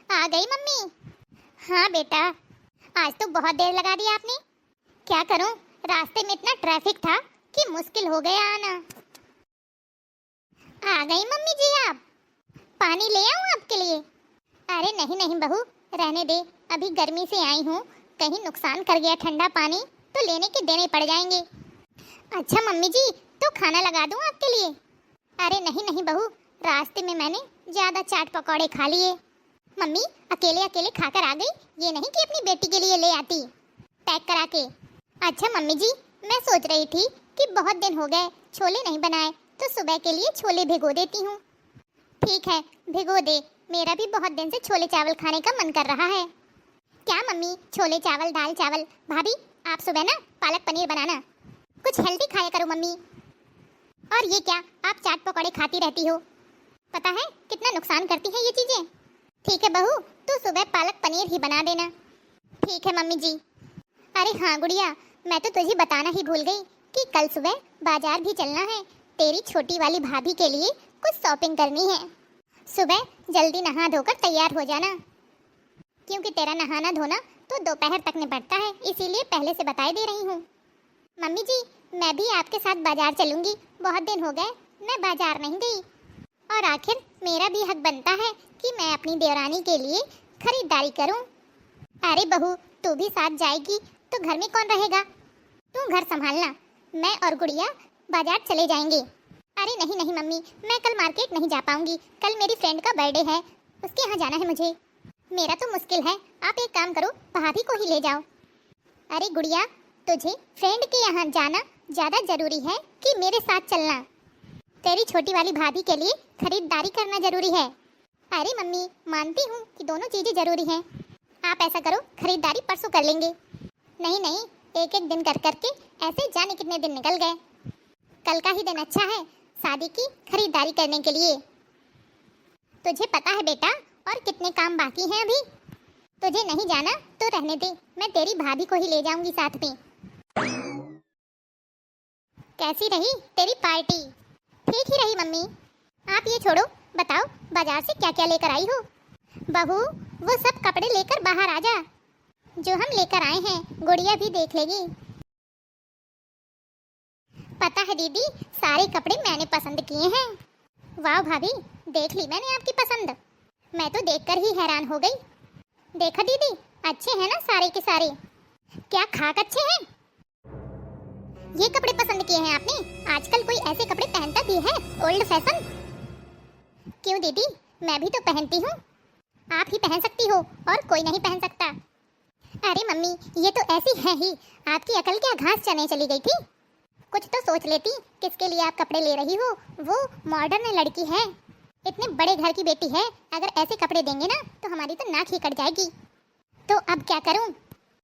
आ गई मम्मी। हाँ बेटा, आज तो बहुत देर लगा दी आपने। क्या करूं, रास्ते में इतना ट्रैफिक था कि मुश्किल हो गया आना। आ गई मम्मी जी आप। पानी ले आऊं आपके लिए? अरे नहीं नहीं बहू, रहने दे, अभी गर्मी से आई हूँ, कहीं नुकसान कर गया ठंडा पानी तो लेने के देने पड़ जाएंगे। अच्छा मम्मी जी, तो खाना लगा दूं आपके लिए? अरे नहीं नहीं बहू, रास्ते में मैंने ज्यादा चाट पकौड़े खा लिए। मम्मी अकेले अकेले खाकर आ गई, ये नहीं कि अपनी बेटी के लिए ले आती पैक करा के। अच्छा मम्मी जी, मैं सोच रही थी कि बहुत दिन हो गए छोले नहीं बनाए, तो सुबह के लिए छोले भिगो देती हूँ। ठीक है, भिगो दे, मेरा भी बहुत दिन से छोले चावल खाने का मन कर रहा है। क्या मम्मी, छोले चावल दाल चावल? भाभी आप सुबह ना पालक पनीर बनाना, कुछ हेल्दी खाया करो मम्मी। और ये क्या, आप चाट पकौड़े खाती रहती हो, पता है कितना नुकसान करती है ये चीजें। ठीक है बहू, तो सुबह पालक पनीर ही बना देना। ठीक है मम्मी जी। अरे हाँ गुड़िया, मैं तो तुझे बताना ही भूल गई कि कल सुबह बाजार भी चलना है, तेरी छोटी वाली भाभी के लिए कुछ शॉपिंग करनी है। सुबह जल्दी नहा धोकर तैयार हो जाना, क्योंकि तेरा नहाना धोना तो दोपहर तक निपटता है, इसीलिए पहले से बताई दे रही हूँ। मम्मी जी, मैं भी आपके साथ बाजार चलूंगी, बहुत दिन हो गए मैं बाजार नहीं गई, और आखिर मेरा भी हक बनता है कि मैं अपनी देवरानी के लिए खरीदारी करूं। अरे बहू, तू भी साथ जाएगी तो घर में कौन रहेगा, तू घर संभालना, मैं और गुड़िया बाजार चले जाएंगे। अरे नहीं नहीं मम्मी, मैं कल मार्केट नहीं जा पाऊंगी, कल मेरी फ्रेंड का बर्थडे है, उसके यहाँ जाना है मुझे। मेरा तो मुश्किल है, आप एक काम करो, भाभी को ही ले जाओ। अरे गुड़िया, तुझे फ्रेंड के यहाँ जाना ज्यादा जरूरी है कि मेरे साथ चलना? तेरी छोटी वाली भाभी के लिए खरीदारी करना जरूरी है। अरे मम्मी, मानती हूँ कि दोनों चीजें जरूरी हैं, आप ऐसा करो, खरीदारी परसों कर लेंगे। नहीं नहीं, एक एक दिन कर करके ऐसे जाने कितने दिन निकल गए, कल का ही दिन अच्छा है शादी की खरीदारी करने के लिए। तुझे पता है बेटा, और कितने काम बाकी हैं अभी। तुझे नहीं जाना तो रहने दे, मैं तेरी भाभी को ही ले जाऊंगी साथ में। कैसी रही तेरी पार्टी? ठीक ही रही मम्मी। आप ये छोड़ो, बताओ बाजार से क्या क्या लेकर आई हो? बहू, वो सब कपड़े लेकर बाहर आ जा, जो हम लेकर आए हैं, गुड़िया भी देख लेगी। पता है दीदी, सारे कपड़े मैंने पसंद किए हैं। वाह भाभी, देख ली मैंने आपकी पसंद, मैं तो देखकर ही हैरान हो गई। देखा दीदी, अच्छे हैं ना सारे के सारे? क्या खाक अच्छे हैं? ये कपड़े पसंद किए हैं आपने? आजकल कोई ऐसे कपड़े पहनता भी है, ओल्ड फैशन? क्यों दीदी, मैं भी तो पहनती हूँ, आप ही पहन सकती हो और कोई नहीं पहन सकता। अरे मम्मी, ये तो ऐसी है ही, आपकी अकल क्या घास चने चली गई थी? कुछ तो सोच लेती, किसके लिए आप कपड़े ले रही हो, वो मॉडर्न लड़की है, इतने बड़े घर की बेटी है, अगर ऐसे कपड़े देंगे ना तो हमारी तो नाक ही कट जाएगी। तो अब क्या करूं?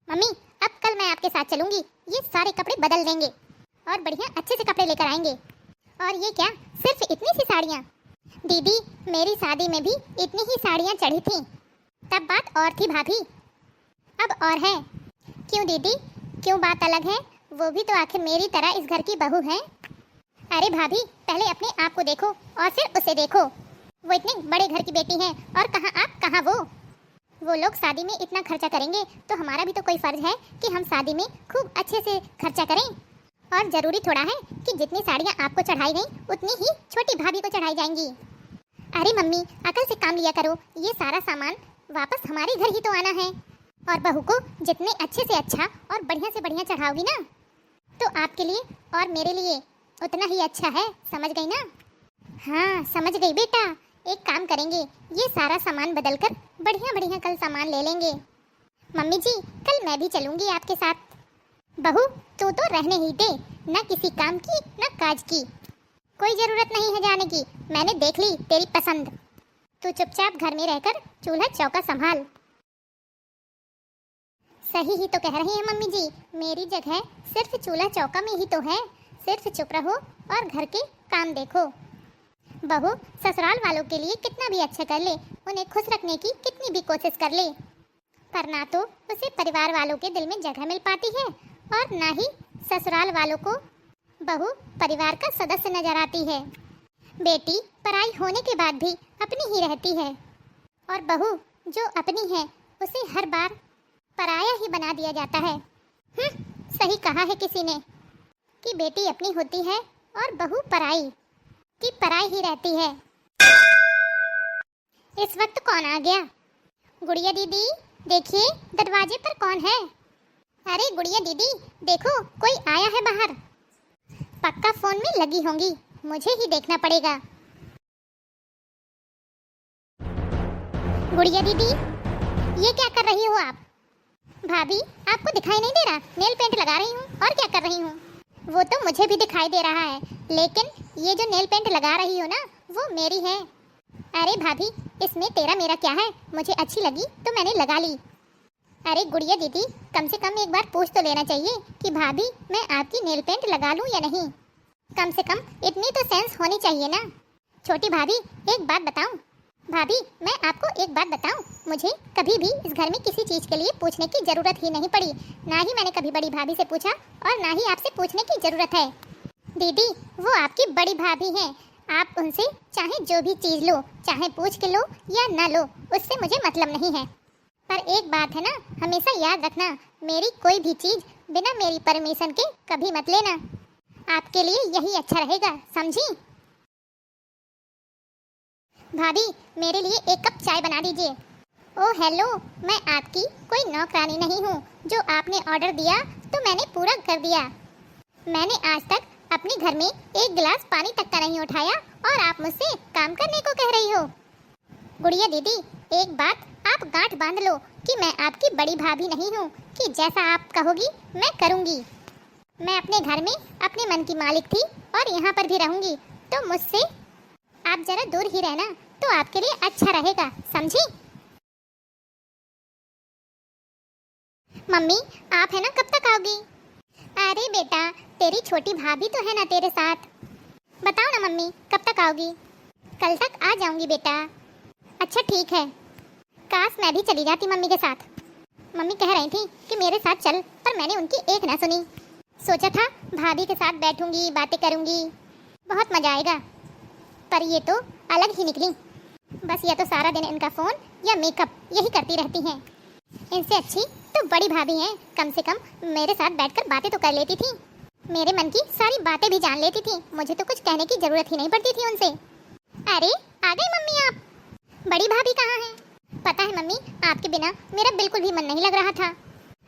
मम्मी, अब कल मैं आपके साथ चलूंगी, ये सारे कपड़े बदल देंगे और बढ़िया अच्छे से कपड़े लेकर आएंगे। और ये क्या, सिर्फ इतनी सी साड़ियाँ? दीदी, मेरी शादी में भी इतनी ही साड़ियाँ चढ़ी थी, तब बात और थी भाभी, अब और है। क्यों दीदी, क्यों बात अलग है? वो भी तो आखिर मेरी तरह इस घर की बहू है। अरे भाभी, पहले अपने आप को देखो और फिर उसे देखो, वो इतने बड़े घर की बेटी है और कहाँ आप कहाँ वो लोग शादी में इतना खर्चा करेंगे तो हमारा भी तो कोई फर्ज है कि हम शादी में खूब अच्छे से खर्चा करें। और जरूरी थोड़ा है कि जितनी साड़ियाँ आपको चढ़ाई गई उतनी ही छोटी भाभी को चढ़ाई जाएंगी। अरे मम्मी, अकल से काम लिया करो, ये सारा सामान वापस हमारे घर ही तो आना है, और बहू को जितने अच्छे से अच्छा और बढ़िया से बढ़िया चढ़ाओगी ना, तो आपके लिए और मेरे लिए उतना ही अच्छा है, समझ गई ना? हाँ समझ गई बेटा, एक काम करेंगे, ये सारा सामान बदलकर बढ़िया बढ़िया कल सामान ले लेंगे। मम्मी जी, कल मैं भी चलूंगी आपके साथ। बहू, तू तो रहने ही दे, न किसी काम की न काज की, कोई जरूरत नहीं है जाने की, मैंने देख ली तेरी पसंद, तू चुपचाप घर में रहकर चूल्हा चौका संभाल। सही ही तो कह रही हैं मम्मी जी, मेरी जगह सिर्फ चूल्हा चौका में ही तो है, सिर्फ चुप रहो और घर के काम देखो। बहू ससुराल वालों के लिए कितना भी अच्छा कर ले, उन्हें खुश रखने की कितनी भी कोशिश कर ले, पर ना तो उसे परिवार वालों के दिल में जगह मिल पाती है और ना ही ससुराल वालों को बहू परिवार का सदस्य नजर आती है। बेटी पराई होने के बाद भी अपनी ही रहती है और बहू जो अपनी है उसे हर बार पराया ही बना दिया जाता है। सही कहा है किसी ने कि बेटी अपनी होती है और बहू पराई की पराई ही रहती है। इस वक्त कौन आ गया? गुड़िया दीदी देखिए दरवाजे पर कौन है? अरे गुड़िया दीदी देखो कोई आया है बाहर। पक्का फोन में लगी होंगी, मुझे ही देखना पड़ेगा। गुड़िया दीदी ये क्या कर रही हो आप? भाभी आपको दिखाई नहीं दे रहा? नेल पेंट लगा रही हूँ। और क्या कर रही हूँ? वो तो मुझे भी दिखाई दे रहा है, लेकिन ये जो नेल पेंट लगा रही हो ना वो मेरी है। अरे भाभी इसमें तेरा मेरा क्या है? मुझे अच्छी लगी तो मैंने लगा ली। अरे गुड़िया दीदी कम से कम एक बार पूछ तो लेना चाहिए कि भाभी मैं आपकी नेल पेंट लगा लूँ या नहीं। कम से कम इतनी तो सेंस होनी चाहिए ना। छोटी भाभी एक बात बताऊं? भाभी मैं आपको एक बात बताऊं, मुझे कभी भी इस घर में किसी चीज के लिए पूछने की जरूरत ही नहीं पड़ी। ना ही मैंने कभी बड़ी भाभी से पूछा और ना ही आपसे पूछने की जरूरत है। दीदी वो आपकी बड़ी भाभी हैं, आप उनसे चाहे जो भी चीज लो, चाहे पूछ के लो या ना लो, उससे मुझे मतलब नहीं है। पर एक बात है ना, हमेशा याद रखना, मेरी कोई भी चीज बिना मेरी परमिशन के कभी मत लेना। आपके लिए यही अच्छा रहेगा, समझी? भाभी मेरे लिए एक कप चाय बना दीजिए। ओ हेलो, मैं आपकी कोई नौकरानी नहीं हूँ। जो आपने ऑर्डर दिया तो मैंने पूरा कर दिया। मैंने आज तक अपने घर में एक गिलास पानी तक का नहीं उठाया और आप मुझसे काम करने को कह रही हो। गुड़िया दीदी एक बात आप गांठ बांध लो कि मैं आपकी बड़ी भाभी नहीं हूँ कि जैसा आप कहोगी मैं करूँगी। मैं अपने घर में अपने मन की मालिक थी और यहाँ पर भी रहूँगी, तो मुझसे आप जरा दूर ही रहना तो आपके लिए अच्छा रहेगा, समझी? मम्मी आप है ना कब तक आओगी? अरे बेटा तेरी छोटी भाभी तो है ना तेरे साथ। बताओ ना मम्मी कब तक आओगी? कल तक आ जाऊंगी बेटा। अच्छा ठीक है। काश मैं भी चली जाती मम्मी के साथ। मम्मी कह रही थी कि मेरे साथ चल, पर मैंने उनकी एक ना सुनी। सोचा था भाभी के साथ बैठूंगी, बातें करूंगी, बहुत मजा आएगा, पर ये तो अलग ही निकली। बस या तो सारा दिन इनका फोन या मेकअप यही करती रहती हैं। इनसे अच्छी तो बड़ी भाभी हैं, कम से कम मेरे साथ बैठकर बातें तो कर लेती थी, मेरे मन की सारी बातें भी जान लेती थी, मुझे तो कुछ कहने की जरूरत ही नहीं पड़ती थी उनसे। अरे आ गई मम्मी आप। बड़ी भाभी कहाँ है? पता है मम्मी आपके बिना मेरा बिल्कुल भी मन नहीं लग रहा था।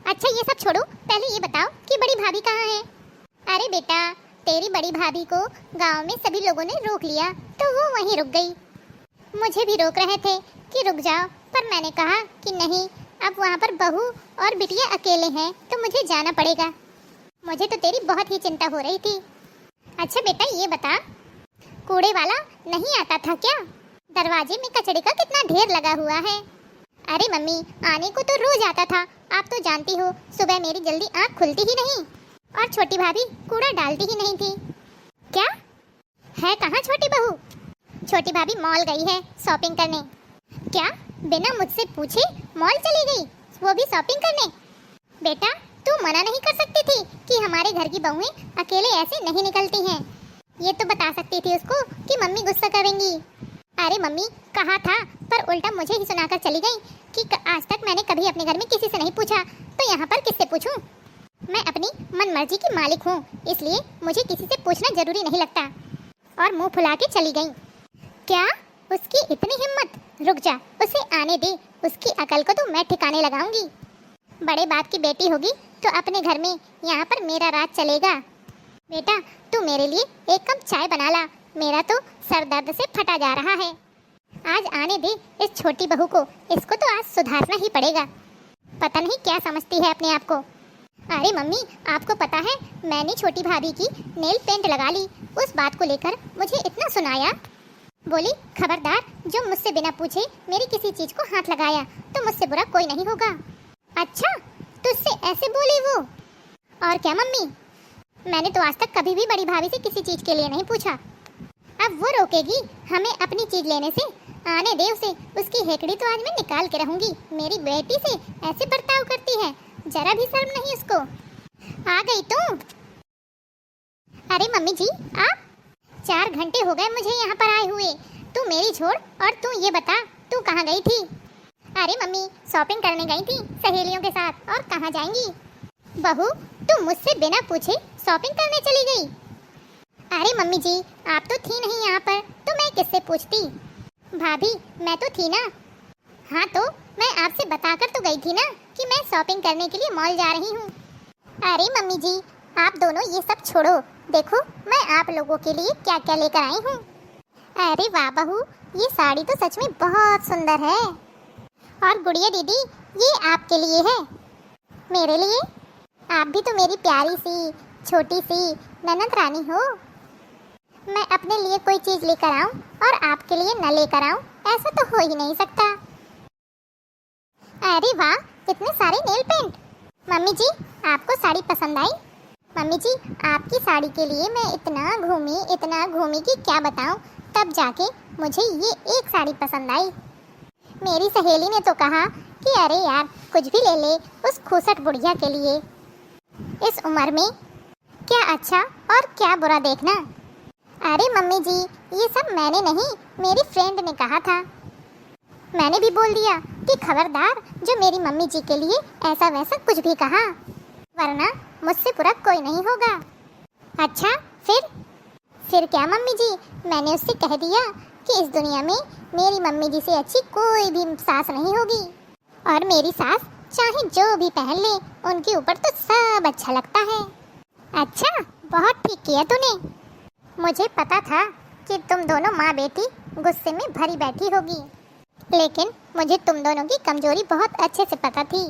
अच्छा ये सब छोड़ो, पहले ये बताओ कि बड़ी भाभी कहाँ है? अरे बेटा तेरी बड़ी भाभी को गांव में सभी लोगों ने रोक लिया तो वो वहीं रुक गई। मुझे भी रोक रहे थे कि रुक जाओ, पर मैंने कहा कि नहीं, अब वहाँ पर बहू और बिटिया अकेले हैं तो मुझे जाना पड़ेगा। मुझे तो तेरी बहुत ही चिंता हो रही थी। अच्छा बेटा ये बता, कूड़े वाला नहीं आता था क्या? दरवाजे में कचड़े का कितना ढेर लगा हुआ है। अरे मम्मी आने को तो रोज आता था, आप तो जानती हो सुबह मेरी जल्दी आँख खुलती ही नहीं, और छोटी भाभी कूड़ा डालती ही नहीं थी। क्या है? कहाँ छोटी बहू? छोटी भाभी मॉल गई है शॉपिंग करने। क्या बिना मुझसे पूछे मॉल चली गई, वो भी शॉपिंग करने? बेटा तू मना नहीं कर सकती थी कि हमारे घर की बहुएं अकेले ऐसे नहीं निकलती हैं। ये तो बता सकती थी उसको कि मम्मी गुस्सा करेंगी। अरे मम्मी कहा था, पर उल्टा मुझे ही सुनाकर चली गई कि आज तक मैंने कभी अपने घर में किसी से नहीं पूछा, तो यहाँ पर किससे पूछूं? मैं अपनी मन मर्जी की मालिक हूँ, इसलिए मुझे किसी से पूछना जरूरी नहीं लगता। और मुंह फुला के चली गई। क्या उसकी इतनी हिम्मत? रुक जा, उसे आने दे, उसकी अकल को तो मैं ठिकाने लगाऊंगी। बड़े बाप की बेटी होगी तो अपने घर में, यहाँ पर मेरा राज चलेगा। बेटा तू मेरे लिए एक कप चाय बना ला, मेरा तो सर दर्द से फटा जा रहा है। आज आने दे इस छोटी बहू को, इसको तो आज सुधारना ही पड़ेगा। पता नहीं क्या समझती है अपने आप को। अरे मम्मी आपको पता है मैंने छोटी भाभी की नेल पेंट लगा ली, उस बात को लेकर मुझे इतना सुनाया। बोली खबरदार जो मुझसे बिना पूछे मेरी किसी चीज को हाथ लगाया तो मुझसे बुरा कोई नहीं होगा। अच्छा तुझसे ऐसे बोली वो? और क्या मम्मी, मैंने तो आज तक कभी भी बड़ी भाभी से किसी चीज के लिए नहीं पूछा। अब वो रोकेगी हमें अपनी चीज लेने से? आने दे उसे, उसकी हेकड़ी तो आज मैं निकाल के रहूंगी। मेरी बेटी से ऐसे बर्ताव करती है, जरा भी शर्म नहीं उसको। आ गई तू? अरे मम्मी जी आप, 4 घंटे हो गए मुझे यहाँ पर आए हुए। तू मेरी छोड़ और तू ये बता तू कहाँ गई थी? अरे मम्मी, शॉपिंग करने गई थी सहेलियों के साथ। और कहाँ जाएंगी? बहू, तुम मुझसे बिना पूछे शॉपिंग करने चली गई? अरे मम्मी जी, आप तो थी नहीं यहाँ पर, तो मैं किससे पूछती? भाभी, मैं तो थी ना। हाँ तो मैं आपसे बताकर तो गई थी ना कि मैं शॉपिंग करने के लिए मॉल जा रही हूँ। अरे मम्मी जी, आप दोनों ये सब छोड़ो। देखो मैं आप लोगों के लिए क्या क्या लेकर आई हूँ। अरे वाह बहू, ये साड़ी तो सच में बहुत सुंदर है। और गुड़िया दीदी, ये आपके लिए है। मेरे लिए? आप भी तो मेरी प्यारी सी छोटी सी ननद रानी हो। मैं अपने लिए कोई चीज लेकर आऊं और आपके लिए न लेकर आऊं, ऐसा तो हो ही नहीं सकता। अरे वाह, कितने सारे नेल पेंट। मम्मी जी, आपको साड़ी पसंद आई? मम्मी जी, आपकी साड़ी के लिए मैं इतना घूमी कि क्या बताऊं। तब जाके मुझे ये एक साड़ी पसंद आई। मेरी सहेली ने तो कहा कि अरे यार, कुछ भी ले ले उस खूसट बुढ़िया के लिए। इस उम्र में क्या अच्छा और क्या बुरा देखना। अरे मम्मी जी, ये सब मैंने नहीं, मेरी फ्रेंड ने कहा था। मैंने भी बोल दिया कि खबरदार जो मेरी मम्मी जी के लिए ऐसा वैसा कुछ भी कहा, वरना मुझसे बुरा कोई नहीं होगा। अच्छा फिर क्या मम्मी जी, मैंने उससे कह दिया कि इस दुनिया में मेरी मम्मी जी से अच्छी कोई भी सास नहीं होगी। और मेरी सास चाहे जो भी पहन ले, उनके ऊपर तो सब अच्छा लगता है। अच्छा, बहुत ठीक किया तूने। मुझे पता था कि तुम दोनों माँ बेटी गुस्से में भरी बैठी होगी, लेकिन मुझे तुम दोनों की कमजोरी बहुत अच्छे से पता थी,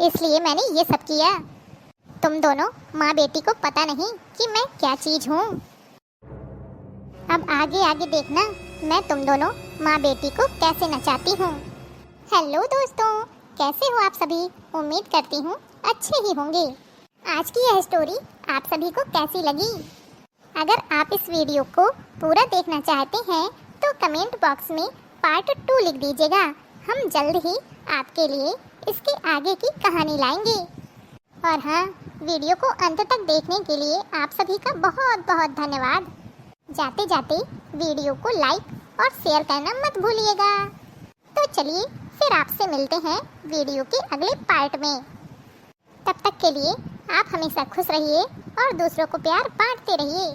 इसलिए मैंने ये सब किया। तुम दोनों माँ बेटी को पता नहीं कि मैं क्या चीज हूँ। अब आगे आगे देखना मैं तुम दोनों माँ बेटी को कैसे नचाती हूँ। हेलो दोस्तों, कैसे हो आप सभी? उम्मीद करती हूँ अच्छे ही होंगे। आज की यह स्टोरी आप सभी को कैसी लगी? अगर आप इस वीडियो को पूरा देखना चाहते हैं तो कमेंट बॉक्स में पार्ट 2 लिख दीजिएगा। हम जल्द ही आपके लिए इसके आगे की कहानी लाएंगे। और हाँ, वीडियो को अंत तक देखने के लिए आप सभी का बहुत बहुत धन्यवाद। जाते जाते वीडियो को लाइक और शेयर करना मत भूलिएगा। तो चलिए फिर आपसे मिलते हैं वीडियो के अगले पार्ट में। तब तक के लिए आप हमेशा खुश रहिए और दूसरों को प्यार बांटते रहिए।